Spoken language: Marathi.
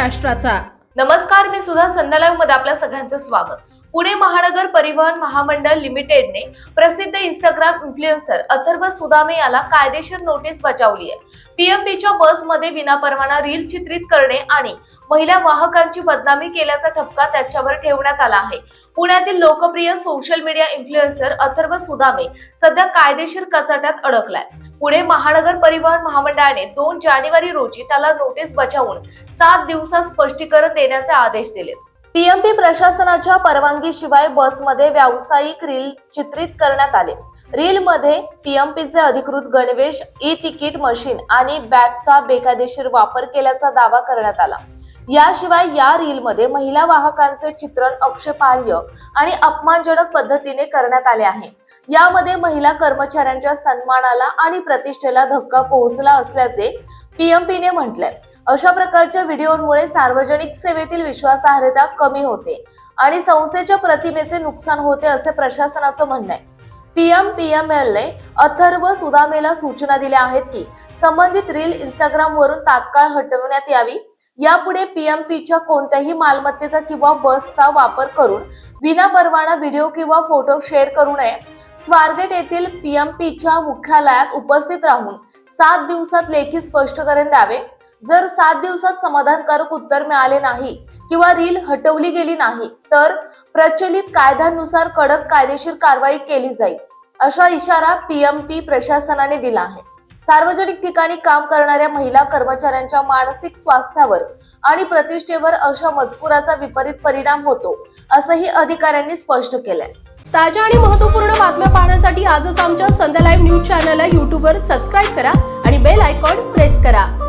महाराष्ट्राचा। नमस्कार, मी सुधा संध्या लाईव्ह मध्ये आपल्या सगळ्यांचं स्वागत। पुणे महानगर परिवहन महामंडळ लिमिटेडने प्रसिद्ध इंस्टाग्राम इन्फ्लुएन्सर अथर्व सुदामे याला कायदेशीर नोटीस बजावली आहे। पीएमपीच्या बसमध्ये विनापरवाना रील चित्रित करणे आणि महिला वाहकांची बदनामी केल्याचा ठपका त्याच्यावर ठेवण्यात आला आहे। पुण्यातील लोकप्रिय social media influencer Atharva Sudame सध्या कायदेशीर कचाट्यात अडकलाय। पुणे महानगर परिवहन महामंडळाने 2 जानेवारी रोजी त्याला नोटीस बजावून 7 दिवसात स्पष्टीकरण देण्याचे आदेश दिले। पीएमपी प्रशासनाच्या परवानगीशिवाय बसमध्ये व्यावसायिक रील चित्रित करण्यात आले। रील मध्ये पीएमपीचे अधिकृत गणवेश, ई तिकीट मशीन आणि बॅगचा बेकायदेशीर वापर केल्याचा दावा करण्यात आला। याशिवाय या रील मध्ये महिला वाहकांचे चित्रण आक्षेपार्ह आणि अपमानजनक पद्धतीने करण्यात आले आहे। यामध्ये महिला कर्मचाऱ्यांच्या सन्मानाला आणि प्रतिष्ठेला धक्का पोहोचला असल्याचे पीएमपीने म्हटलंय। अशा प्रकारच्या व्हिडिओमुळे सार्वजनिक सेवेतील विश्वासार्हता कमी होते आणि संस्थेच्या प्रतिमेचे नुकसान होते असे प्रशासनाचं म्हणणं आहे। पीएमपीएमएलने अथर्व सुदामेला सूचना दिल्या आहेत की संबंधित रील इंस्टाग्राम वरून तात्काळ हटवण्यात यावी। यापुढे पीएमपीच्या कोणत्याही मालमत्तेचा किंवा बसचा वापर करून विनापरवाना व्हिडिओ किंवा फोटो शेअर करू नये। स्वारगेट येथील पीएमपीच्या मुख्यालयात उपस्थित राहून 7 दिवसात लेखी स्पष्टीकरण द्यावे। जर 7 दिवसात समाधानकारक उत्तर मिळाले नाही किंवा रील हटवली गेली नाही तर प्रचलित कायद्यानुसार कडक कायदेशीर कारवाई केली जाईल, असा इशारा पीएमपी प्रशासनाने दिला आहे। सार्वजनिक ठिकाणी काम करणाऱ्या महिला कर्मचाऱ्यांच्या मानसिक स्वास्थ्यावर आणि प्रतिष्ठेवर अशा मजकुराचा विपरीत परिणाम होतो, असंही अधिकाऱ्यांनी स्पष्ट केलंय। ताज्या आणि महत्त्वपूर्ण बातम्या पाहण्यासाठी आजच आमच्या संध्या लाईव्ह न्यूज चॅनलला YouTube वर सबस्क्राईब करा आणि बेल आयकॉन प्रेस करा।